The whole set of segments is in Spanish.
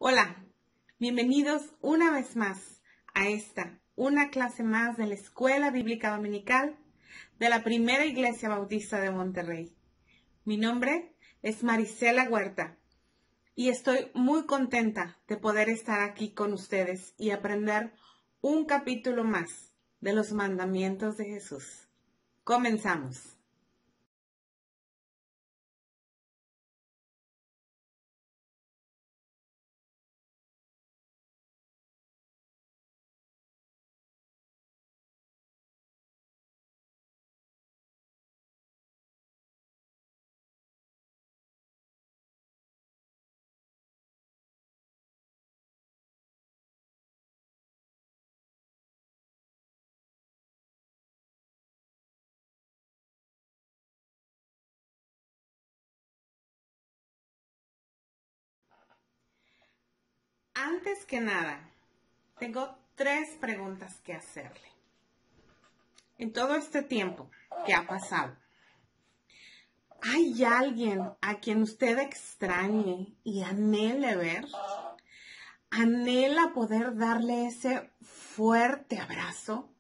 Hola, bienvenidos una vez más a una clase más de la Escuela Bíblica Dominical de la Primera Iglesia Bautista de Monterrey. Mi nombre es Marisela Huerta y estoy muy contenta de poder estar aquí con ustedes y aprender un capítulo más de los mandamientos de Jesús. Comenzamos. Antes que nada, tengo 3 preguntas que hacerle. En todo este tiempo que ha pasado, ¿hay alguien a quien usted extrañe y anhele ver? ¿Anhela poder darle ese fuerte abrazo?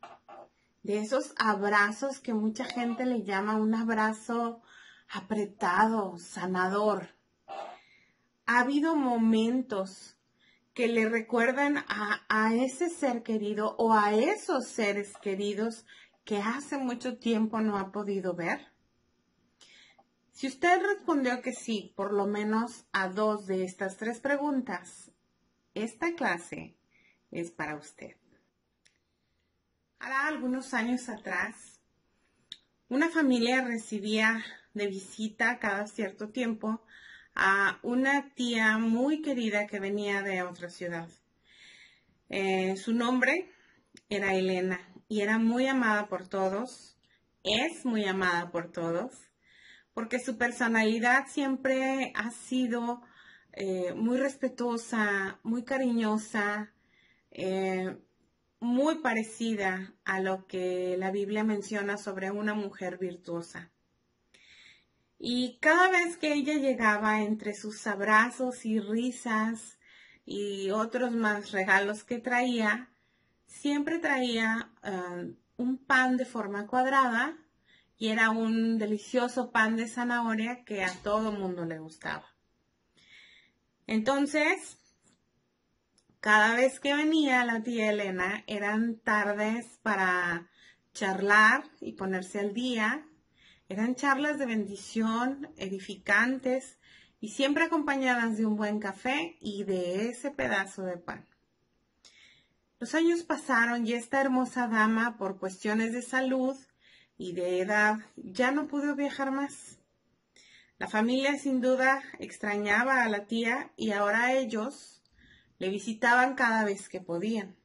De esos abrazos que mucha gente le llama un abrazo apretado, sanador. Ha habido momentos que le recuerdan a ese ser querido o a esos seres queridos que hace mucho tiempo no ha podido ver. Si usted respondió que sí, por lo menos a 2 de estas 3 preguntas, esta clase es para usted. Hará algunos años atrás, una familia recibía de visita cada cierto tiempo a una tía muy querida que venía de otra ciudad. Su nombre era Elena y era muy amada por todos, es muy amada por todos, porque su personalidad siempre ha sido muy respetuosa, muy cariñosa, muy parecida a lo que la Biblia menciona sobre una mujer virtuosa. Y cada vez que ella llegaba, entre sus abrazos y risas y otros más regalos que traía, siempre traía un pan de forma cuadrada y era un delicioso pan de zanahoria que a todo mundo le gustaba. Entonces, cada vez que venía la tía Elena, eran tardes para charlar y ponerse al día. Eran charlas de bendición, edificantes y siempre acompañadas de un buen café y de ese pedazo de pan. Los años pasaron y esta hermosa dama, por cuestiones de salud y de edad, ya no pudo viajar más. La familia sin duda extrañaba a la tía y ahora ellos le visitaban cada vez que podían.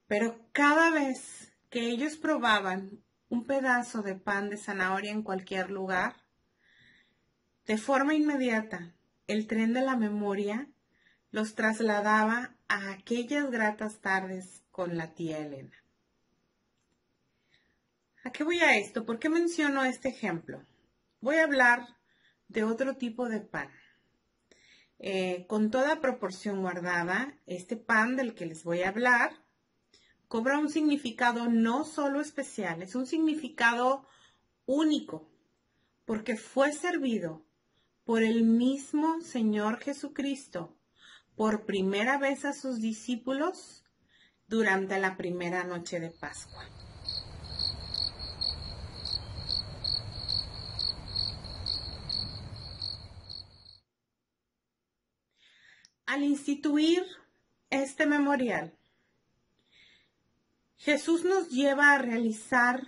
Pero cada vez que ellos probaban un pedazo de pan de zanahoria en cualquier lugar, de forma inmediata, el tren de la memoria los trasladaba a aquellas gratas tardes con la tía Elena. ¿A qué voy a esto? ¿Por qué menciono este ejemplo? Voy a hablar de otro tipo de pan. Con toda proporción guardada, este pan del que les voy a hablar cobra un significado no solo especial, es un significado único, porque fue servido por el mismo Señor Jesucristo por primera vez a sus discípulos durante la primera noche de Pascua. Al instituir este memorial, Jesús nos lleva a realizar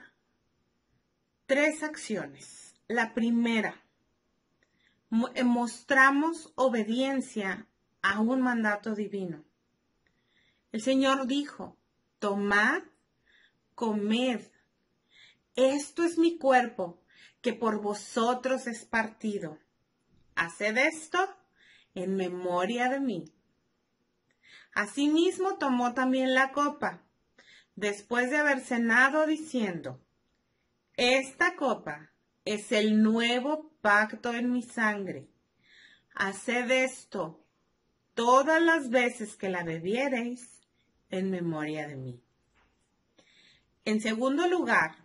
3 acciones. La primera, mostramos obediencia a un mandato divino. El Señor dijo: tomad, comed, esto es mi cuerpo, que por vosotros es partido. Haced esto en memoria de mí. Asimismo tomó también la copa, después de haber cenado, diciendo: esta copa es el nuevo pacto en mi sangre. Haced esto todas las veces que la bebiereis en memoria de mí. En segundo lugar,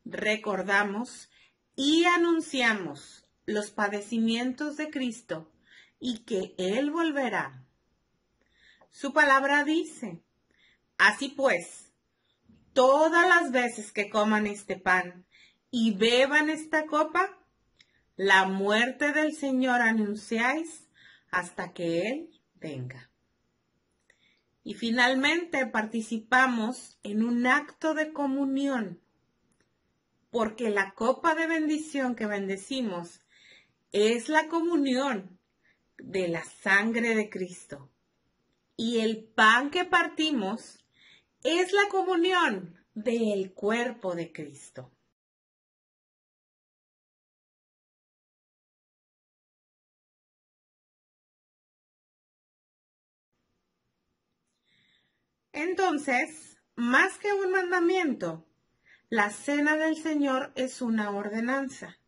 recordamos y anunciamos los padecimientos de Cristo y que Él volverá. Su palabra dice, así pues, todas las veces que coman este pan y beban esta copa, la muerte del Señor anunciáis hasta que Él venga. Y finalmente participamos en un acto de comunión, porque la copa de bendición que bendecimos es la comunión de la sangre de Cristo. Y el pan que partimos es la comunión del cuerpo de Cristo. Entonces, más que un mandamiento, la cena del Señor es una ordenanza.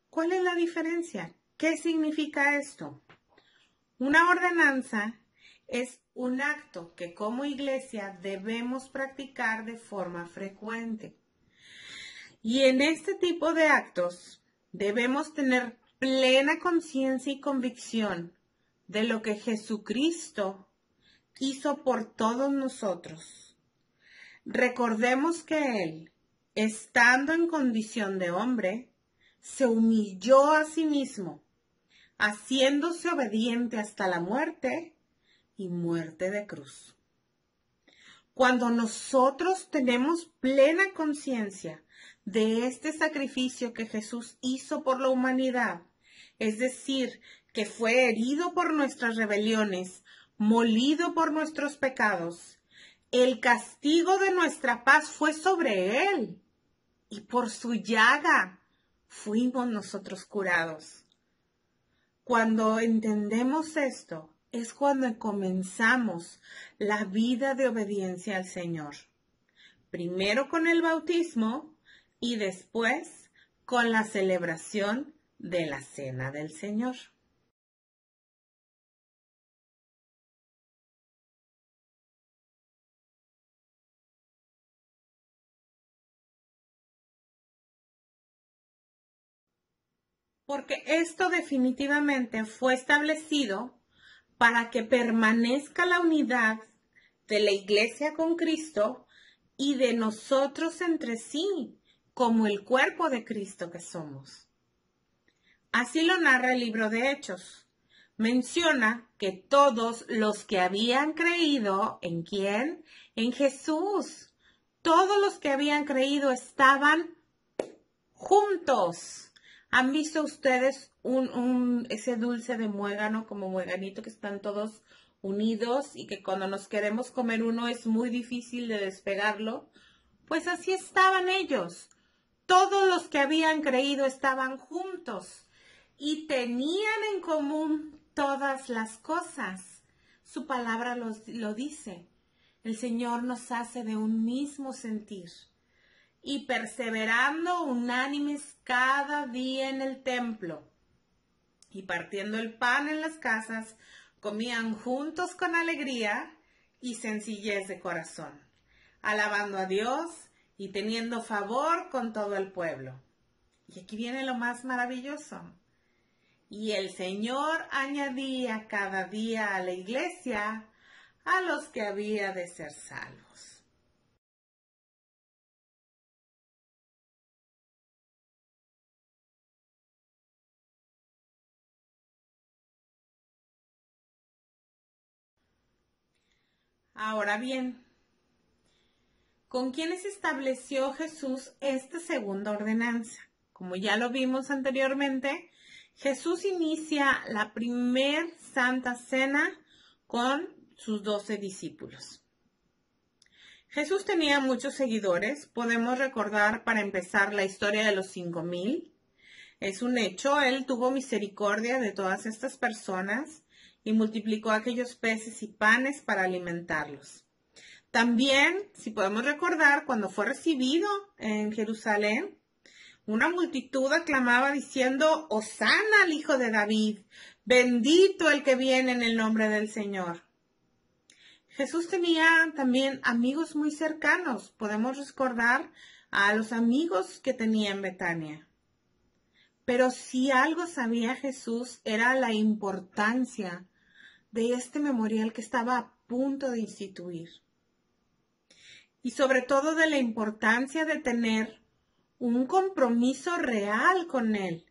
¿Cuál es la diferencia? ¿Qué significa esto? Una ordenanza es un acto que como iglesia debemos practicar de forma frecuente. Y en este tipo de actos debemos tener plena conciencia y convicción de lo que Jesucristo hizo por todos nosotros. Recordemos que Él, estando en condición de hombre, se humilló a sí mismo, haciéndose obediente hasta la muerte y muerte de cruz. Cuando nosotros tenemos plena conciencia de este sacrificio que Jesús hizo por la humanidad, es decir, que fue herido por nuestras rebeliones, molido por nuestros pecados, el castigo de nuestra paz fue sobre Él, y por su llaga fuimos nosotros curados. Cuando entendemos esto, es cuando comenzamos la vida de obediencia al Señor. Primero con el bautismo y después con la celebración de la Cena del Señor. Porque esto definitivamente fue establecido para que permanezca la unidad de la Iglesia con Cristo y de nosotros entre sí, como el cuerpo de Cristo que somos. Así lo narra el libro de Hechos. Menciona que todos los que habían creído, ¿en quién? En Jesús. Todos los que habían creído estaban juntos. ¿Han visto ustedes ese dulce de muégano, como mueganito, que están todos unidos y que cuando nos queremos comer uno es muy difícil de despegarlo? Pues así estaban ellos. Todos los que habían creído estaban juntos y tenían en común todas las cosas. Su palabra lo dice. El Señor nos hace de un mismo sentir. Y perseverando unánimes cada día en el templo, y partiendo el pan en las casas, comían juntos con alegría y sencillez de corazón, alabando a Dios y teniendo favor con todo el pueblo. Y aquí viene lo más maravilloso. Y el Señor añadía cada día a la iglesia a los que había de ser salvos. Ahora bien, ¿con quiénes estableció Jesús esta segunda ordenanza? Como ya lo vimos anteriormente, Jesús inicia la primer Santa Cena con sus 12 discípulos. Jesús tenía muchos seguidores. Podemos recordar para empezar la historia de los 5,000. Es un hecho, Él tuvo misericordia de todas estas personas y multiplicó aquellos peces y panes para alimentarlos. También, si podemos recordar, cuando fue recibido en Jerusalén, una multitud aclamaba diciendo, Hosana al Hijo de David, Bendito el que viene en el nombre del Señor. Jesús tenía también amigos muy cercanos. Podemos recordar a los amigos que tenía en Betania. Pero si algo sabía Jesús era la importancia de este memorial que estaba a punto de instituir. Y sobre todo de la importancia de tener un compromiso real con Él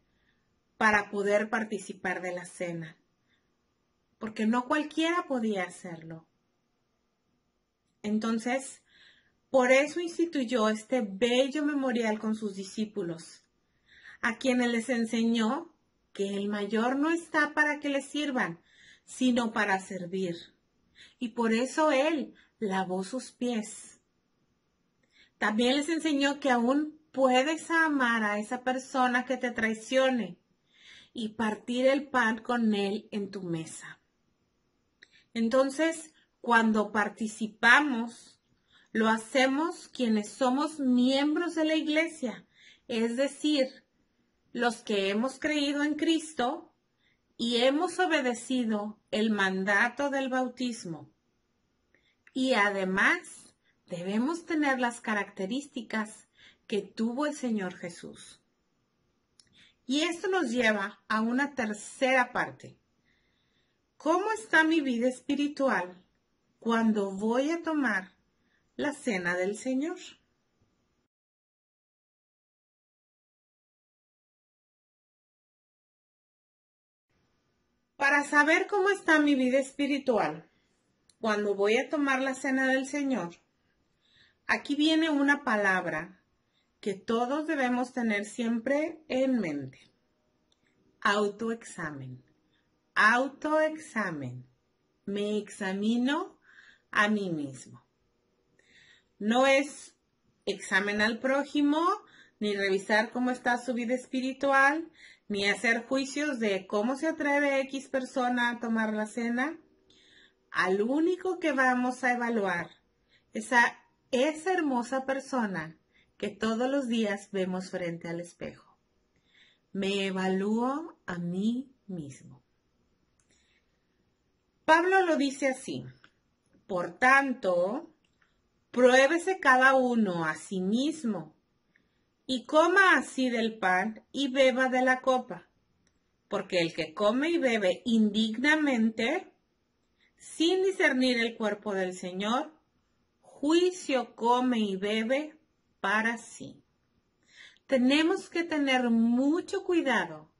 para poder participar de la cena. Porque no cualquiera podía hacerlo. Entonces, por eso instituyó este bello memorial con sus discípulos, a quienes les enseñó que el mayor no está para que le sirvan, sino para servir. Y por eso Él lavó sus pies. También les enseñó que aún puedes amar a esa persona que te traicione y partir el pan con Él en tu mesa. Entonces, cuando participamos, lo hacemos quienes somos miembros de la iglesia, es decir, los que hemos creído en Cristo y hemos obedecido el mandato del bautismo. Y además, debemos tener las características que tuvo el Señor Jesús. Y esto nos lleva a una tercera parte. ¿Cómo está mi vida espiritual cuando voy a tomar la cena del Señor? Para saber cómo está mi vida espiritual cuando voy a tomar la cena del Señor, aquí viene una palabra que todos debemos tener siempre en mente. Autoexamen. Autoexamen. Me examino a mí mismo. No es examen al prójimo, ni revisar cómo está su vida espiritual, ni hacer juicios de cómo se atreve X persona a tomar la cena. Al único que vamos a evaluar es a esa hermosa persona que todos los días vemos frente al espejo. Me evalúo a mí mismo. Pablo lo dice así: por tanto, pruébese cada uno a sí mismo y coma así del pan y beba de la copa, porque el que come y bebe indignamente, sin discernir el cuerpo del Señor, juicio come y bebe para sí. Tenemos que tener mucho cuidado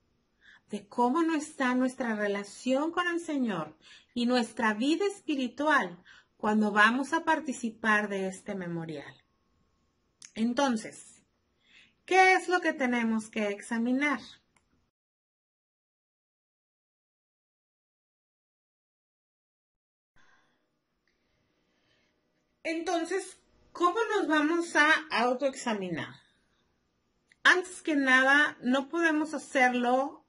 de cómo no está nuestra relación con el Señor y nuestra vida espiritual cuando vamos a participar de este memorial. Entonces, ¿qué es lo que tenemos que examinar? Entonces, ¿cómo nos vamos a autoexaminar? Antes que nada, no podemos hacerlo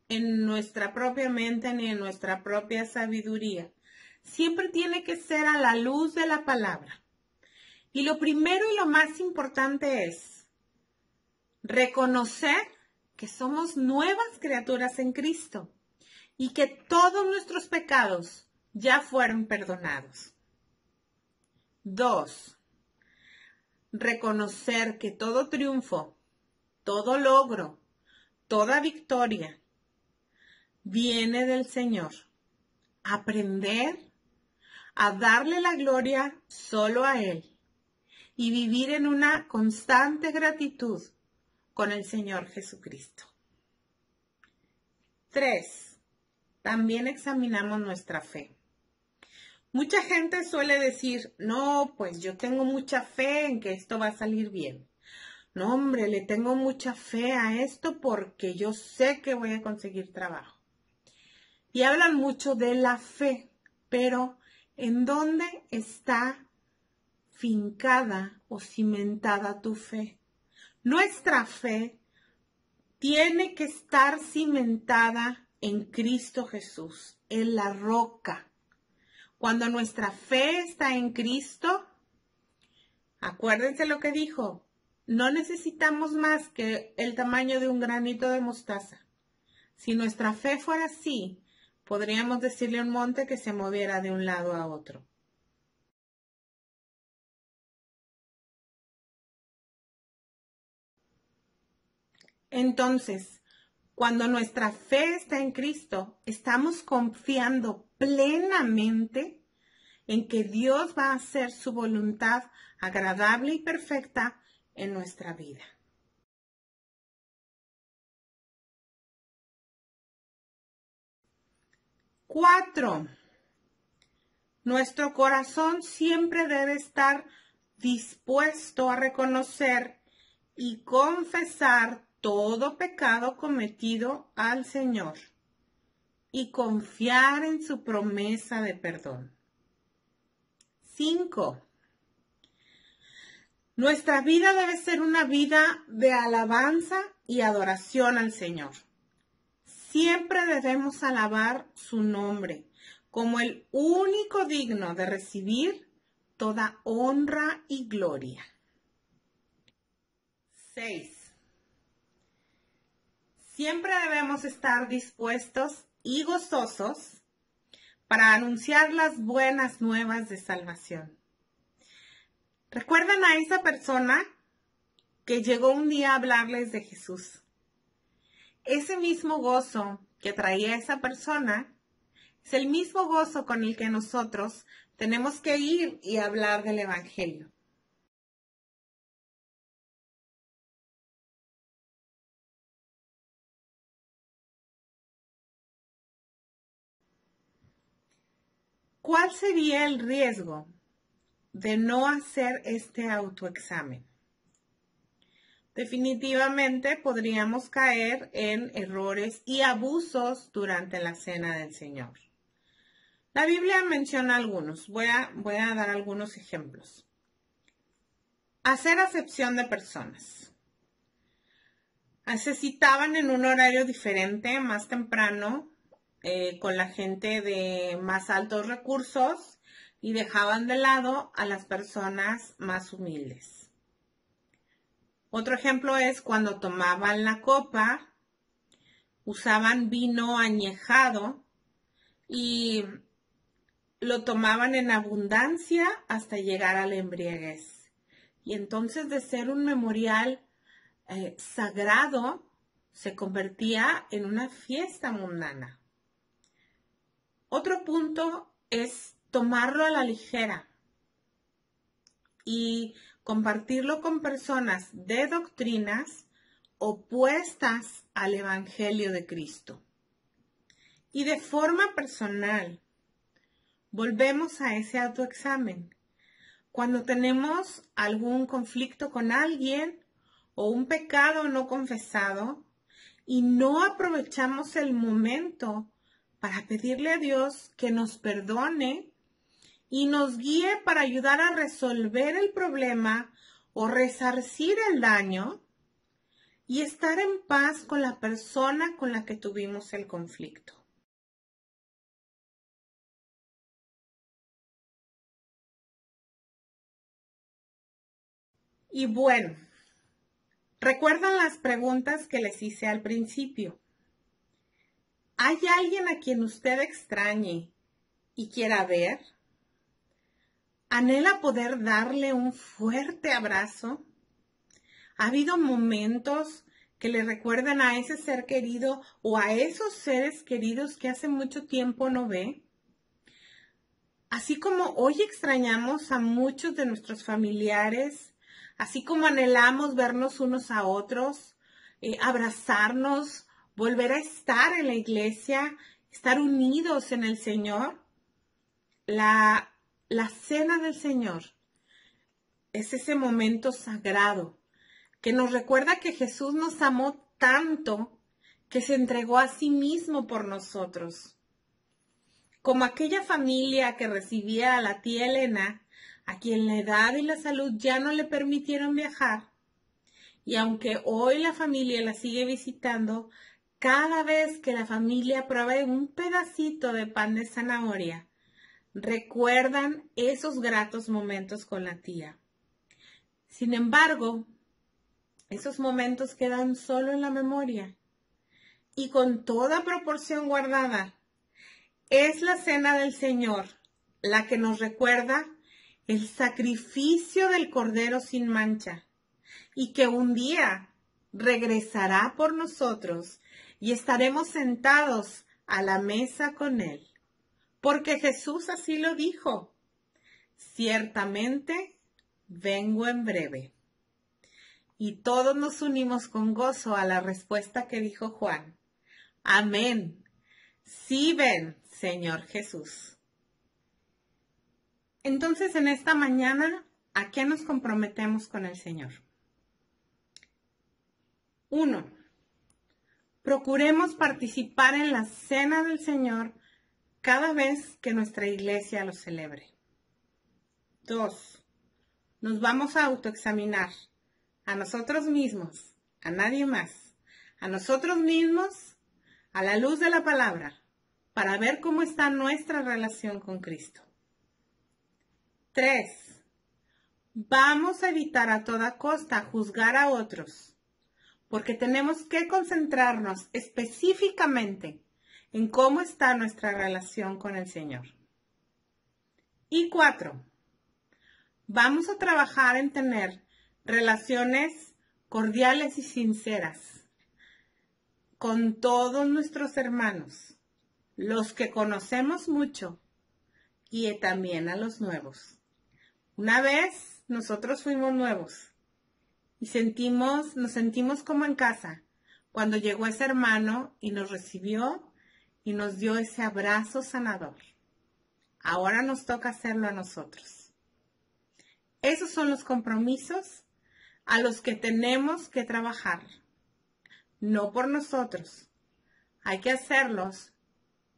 en nuestra propia mente ni en nuestra propia sabiduría. Siempre tiene que ser a la luz de la palabra. Y lo primero y lo más importante es reconocer que somos nuevas criaturas en Cristo y que todos nuestros pecados ya fueron perdonados. 2. Reconocer que todo triunfo, todo logro, toda victoria viene del Señor. Aprender a darle la gloria solo a Él y vivir en una constante gratitud con el Señor Jesucristo. 3. También examinamos nuestra fe. Mucha gente suele decir, no, pues yo tengo mucha fe en que esto va a salir bien. No, hombre, le tengo mucha fe a esto porque yo sé que voy a conseguir trabajo. Y hablan mucho de la fe, pero ¿en dónde está fincada o cimentada tu fe? Nuestra fe tiene que estar cimentada en Cristo Jesús, en la roca. Cuando nuestra fe está en Cristo, acuérdense lo que dijo, no necesitamos más que el tamaño de un granito de mostaza. Si nuestra fe fuera así, podríamos decirle a un monte que se moviera de un lado a otro. Entonces, cuando nuestra fe está en Cristo, estamos confiando plenamente en que Dios va a hacer su voluntad agradable y perfecta en nuestra vida. Cuatro, nuestro corazón siempre debe estar dispuesto a reconocer y confesar todo pecado cometido al Señor y confiar en su promesa de perdón. 5. Nuestra vida debe ser una vida de alabanza y adoración al Señor. Siempre debemos alabar su nombre como el único digno de recibir toda honra y gloria. 6. Siempre debemos estar dispuestos y gozosos para anunciar las buenas nuevas de salvación. ¿Recuerdan a esa persona que llegó un día a hablarles de Jesús? Ese mismo gozo que traía esa persona es el mismo gozo con el que nosotros tenemos que ir y hablar del Evangelio. ¿Cuál sería el riesgo de no hacer este autoexamen? Definitivamente podríamos caer en errores y abusos durante la cena del Señor. La Biblia menciona algunos. Voy a dar algunos ejemplos. Hacer acepción de personas. Se citaban en un horario diferente, más temprano, con la gente de más altos recursos y dejaban de lado a las personas más humildes. Otro ejemplo es cuando tomaban la copa, usaban vino añejado y lo tomaban en abundancia hasta llegar a la embriaguez. Y entonces, de ser un memorial sagrado, se convertía en una fiesta mundana. Otro punto es tomarlo a la ligera y compartirlo con personas de doctrinas opuestas al Evangelio de Cristo. Y de forma personal, volvemos a ese autoexamen. Cuando tenemos algún conflicto con alguien o un pecado no confesado y no aprovechamos el momento para pedirle a Dios que nos perdone y nos guíe para ayudar a resolver el problema o resarcir el daño y estar en paz con la persona con la que tuvimos el conflicto. Y bueno, ¿recuerdan las preguntas que les hice al principio? ¿Hay alguien a quien usted extrañe y quiera ver? ¿Anhela poder darle un fuerte abrazo? ¿Ha habido momentos que le recuerdan a ese ser querido o a esos seres queridos que hace mucho tiempo no ve? Así como hoy extrañamos a muchos de nuestros familiares, así como anhelamos vernos unos a otros, abrazarnos, volver a estar en la iglesia, estar unidos en el Señor, la cena del Señor es ese momento sagrado que nos recuerda que Jesús nos amó tanto que se entregó a sí mismo por nosotros. Como aquella familia que recibía a la tía Elena, a quien la edad y la salud ya no le permitieron viajar, y aunque hoy la familia la sigue visitando, cada vez que la familia pruebe un pedacito de pan de zanahoria, recuerdan esos gratos momentos con la tía. Sin embargo, esos momentos quedan solo en la memoria y con toda proporción guardada. Es la cena del Señor la que nos recuerda el sacrificio del Cordero sin mancha y que un día regresará por nosotros y estaremos sentados a la mesa con Él. Porque Jesús así lo dijo: ciertamente vengo en breve. Y todos nos unimos con gozo a la respuesta que dijo Juan: amén. Sí ven, Señor Jesús. Entonces, en esta mañana, ¿a qué nos comprometemos con el Señor? 1. Procuremos participar en la cena del Señor cada vez que nuestra iglesia lo celebre. 2. Nos vamos a autoexaminar a nosotros mismos, a nadie más, a nosotros mismos, a la luz de la palabra, para ver cómo está nuestra relación con Cristo. 3. Vamos a evitar a toda costa juzgar a otros, porque tenemos que concentrarnos específicamente en cómo está nuestra relación con el Señor. Y 4. Vamos a trabajar en tener relaciones cordiales y sinceras con todos nuestros hermanos, los que conocemos mucho y también a los nuevos. Una vez nosotros fuimos nuevos y nos sentimos como en casa cuando llegó ese hermano y nos recibió y nos dio ese abrazo sanador. Ahora nos toca hacerlo a nosotros. Esos son los compromisos a los que tenemos que trabajar. No por nosotros. Hay que hacerlos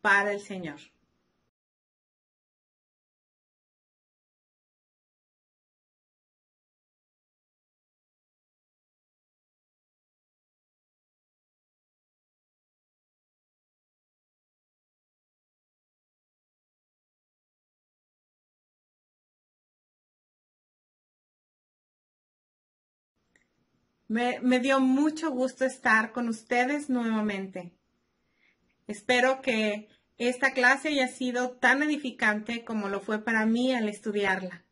para el Señor. Me dio mucho gusto estar con ustedes nuevamente. Espero que esta clase haya sido tan edificante como lo fue para mí al estudiarla.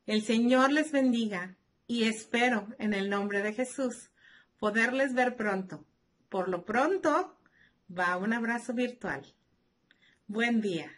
El Señor les bendiga y espero en el nombre de Jesús poderles ver pronto. Por lo pronto, va un abrazo virtual. Buen día.